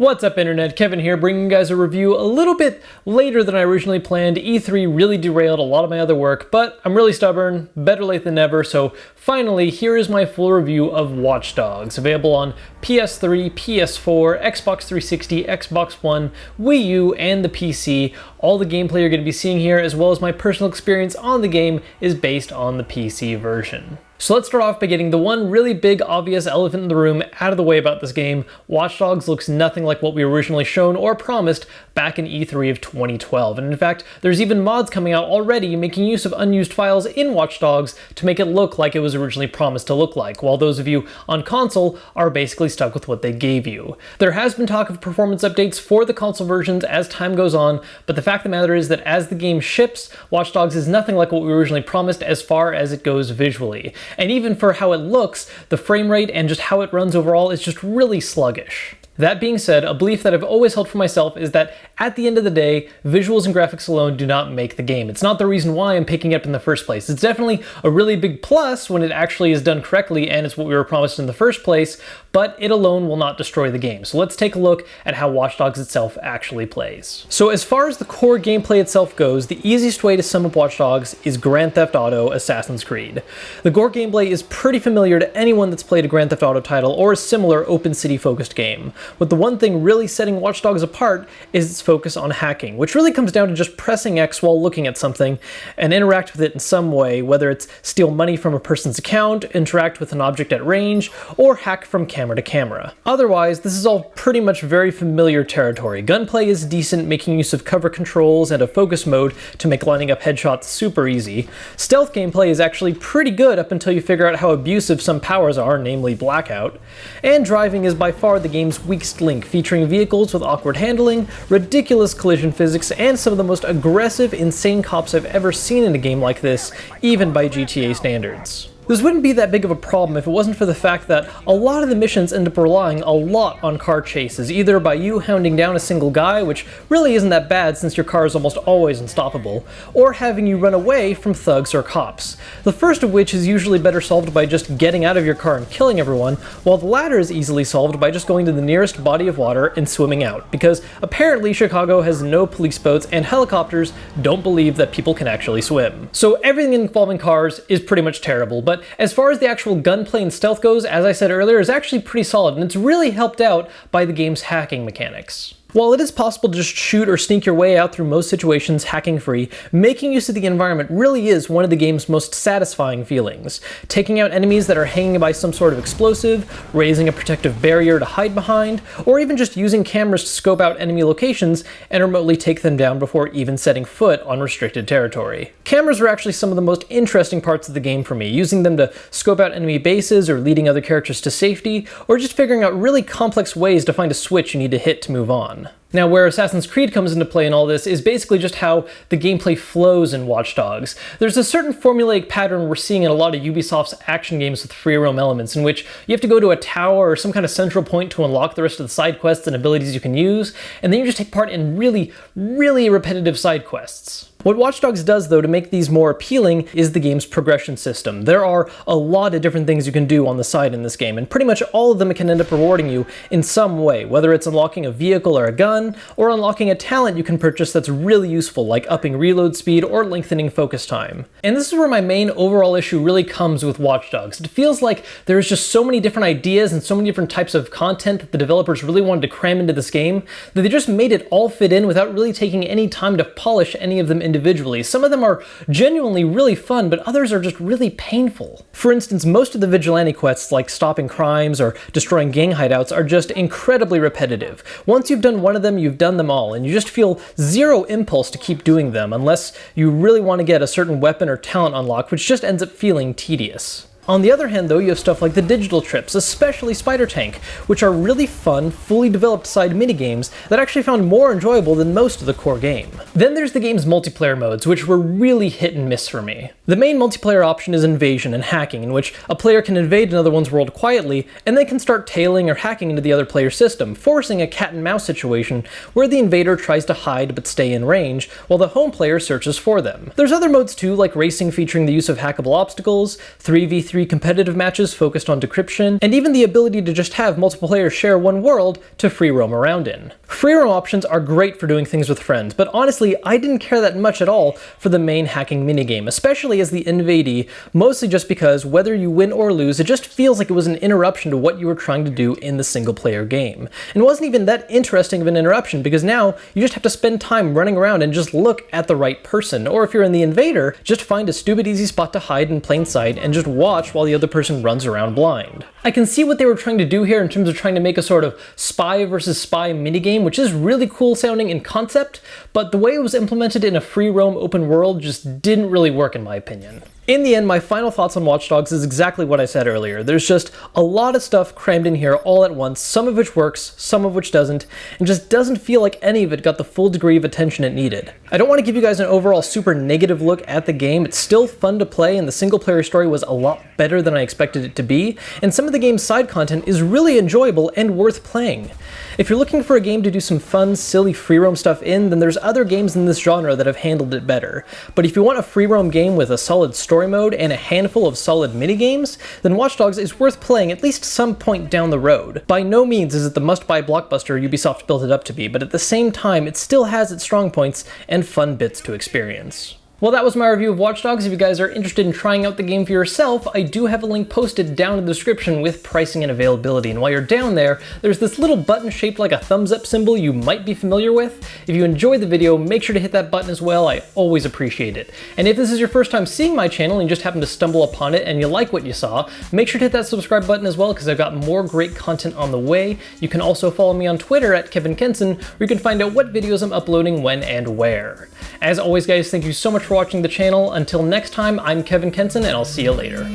What's up, Internet? Kevin here, bringing you guys a review a little bit later than I originally planned. E3 really derailed a lot of my other work, but I'm really stubborn, better late than never, so finally, here is my full review of Watch Dogs, available on PS3, PS4, Xbox 360, Xbox One, Wii U, and the PC. All the gameplay you're going to be seeing here, as well as my personal experience on the game, is based on the PC version. So let's start off by getting the one really big, obvious elephant in the room out of the way about this game. Watch Dogs looks nothing like what we were originally shown or promised back in E3 of 2012. And in fact, there's even mods coming out already making use of unused files in Watch Dogs to make it look like it was originally promised to look like, while those of you on console are basically stuck with what they gave you. There has been talk of performance updates for the console versions as time goes on, but the fact of the matter is that as the game ships, Watch Dogs is nothing like what we originally promised as far as it goes visually. And even for how it looks, the frame rate and just how it runs overall is just really sluggish. That being said, a belief that I've always held for myself is that at the end of the day, visuals and graphics alone do not make the game. It's not the reason why I'm picking it up in the first place. It's definitely a really big plus when it actually is done correctly and it's what we were promised in the first place, but it alone will not destroy the game. So let's take a look at how Watch Dogs itself actually plays. So as far as the core gameplay itself goes, the easiest way to sum up Watch Dogs is Grand Theft Auto Assassin's Creed. The gore gameplay is pretty familiar to anyone that's played a Grand Theft Auto title or a similar open city focused game. With the one thing really setting Watch Dogs apart is its focus on hacking, which really comes down to just pressing X while looking at something and interact with it in some way, whether it's steal money from a person's account, interact with an object at range, or hack from camera to camera. Otherwise, this is all pretty much very familiar territory. Gunplay is decent, making use of cover controls and a focus mode to make lining up headshots super easy. Stealth gameplay is actually pretty good up until you figure out how abusive some powers are, namely blackout. And driving is by far the game's weakest link, featuring vehicles with awkward handling, ridiculous collision physics, and some of the most aggressive, insane cops I've ever seen in a game like this, even by GTA standards. This wouldn't be that big of a problem if it wasn't for the fact that a lot of the missions end up relying a lot on car chases, either by you hounding down a single guy, which really isn't that bad since your car is almost always unstoppable, or having you run away from thugs or cops. The first of which is usually better solved by just getting out of your car and killing everyone, while the latter is easily solved by just going to the nearest body of water and swimming out, because apparently Chicago has no police boats and helicopters don't believe that people can actually swim. So everything involving cars is pretty much terrible, but as far as the actual gunplay and stealth goes, as I said earlier, is actually pretty solid, and it's really helped out by the game's hacking mechanics. While it is possible to just shoot or sneak your way out through most situations hacking free, making use of the environment really is one of the game's most satisfying feelings. Taking out enemies that are hanging by some sort of explosive, raising a protective barrier to hide behind, or even just using cameras to scope out enemy locations and remotely take them down before even setting foot on restricted territory. Cameras are actually some of the most interesting parts of the game for me, using them to scope out enemy bases or leading other characters to safety, or just figuring out really complex ways to find a switch you need to hit to move on. Now, where Assassin's Creed comes into play in all this is basically just how the gameplay flows in Watch Dogs. There's a certain formulaic pattern we're seeing in a lot of Ubisoft's action games with free roam elements, in which you have to go to a tower or some kind of central point to unlock the rest of the side quests and abilities you can use, and then you just take part in really, really repetitive side quests. What Watch Dogs does, though, to make these more appealing is the game's progression system. There are a lot of different things you can do on the side in this game, and pretty much all of them can end up rewarding you in some way, whether it's unlocking a vehicle or a gun, or unlocking a talent you can purchase that's really useful, like upping reload speed or lengthening focus time. And this is where my main overall issue really comes with Watch Dogs. It feels like there's just so many different ideas and so many different types of content that the developers really wanted to cram into this game that they just made it all fit in without really taking any time to polish any of them individually. Some of them are genuinely really fun, but others are just really painful. For instance, most of the vigilante quests, like stopping crimes or destroying gang hideouts, are just incredibly repetitive. Once you've done one of them, you've done them all, and you just feel zero impulse to keep doing them unless you really want to get a certain weapon or talent unlocked, which just ends up feeling tedious. On the other hand, though, you have stuff like the digital trips, especially Spider Tank, which are really fun, fully developed side minigames that I actually found more enjoyable than most of the core game. Then there's the game's multiplayer modes, which were really hit and miss for me. The main multiplayer option is invasion and hacking, in which a player can invade another one's world quietly, and they can start tailing or hacking into the other player's system, forcing a cat and mouse situation where the invader tries to hide but stay in range, while the home player searches for them. There's other modes too, like racing featuring the use of hackable obstacles, 3v3 E3 competitive matches focused on decryption, and even the ability to just have multiple players share one world to free roam around in. Free roam options are great for doing things with friends, but honestly, I didn't care that much at all for the main hacking minigame, especially as the invadee, mostly just because whether you win or lose, it just feels like it was an interruption to what you were trying to do in the single player game. And it wasn't even that interesting of an interruption, because now you just have to spend time running around and just look at the right person, or if you're in the invader, just find a stupid easy spot to hide in plain sight and just watch while the other person runs around blind. I can see what they were trying to do here in terms of trying to make a sort of spy versus spy minigame, which is really cool sounding in concept, but the way it was implemented in a free roam open world just didn't really work in my opinion. In the end, my final thoughts on Watch Dogs is exactly what I said earlier. There's just a lot of stuff crammed in here all at once, some of which works, some of which doesn't, and just doesn't feel like any of it got the full degree of attention it needed. I don't want to give you guys an overall super negative look at the game. It's still fun to play, and the single player story was a lot better than I expected it to be, and some of the game's side content is really enjoyable and worth playing. If you're looking for a game to do some fun, silly free roam stuff in, then there's other games in this genre that have handled it better. But if you want a free roam game with a solid story mode and a handful of solid minigames, then Watch Dogs is worth playing at least some point down the road. By no means is it the must-buy blockbuster Ubisoft built it up to be, but at the same time, it still has its strong points and fun bits to experience. Well, that was my review of Watch Dogs. If you guys are interested in trying out the game for yourself, I do have a link posted down in the description with pricing and availability. And while you're down there, there's this little button shaped like a thumbs up symbol you might be familiar with. If you enjoyed the video, make sure to hit that button as well. I always appreciate it. And if this is your first time seeing my channel and you just happen to stumble upon it and you like what you saw, make sure to hit that subscribe button as well, because I've got more great content on the way. You can also follow me on Twitter at Kevin Kenson, where you can find out what videos I'm uploading when and where. As always, guys, thank you so much for watching the channel. Until next time, I'm Kevin Kenson, and I'll see you later.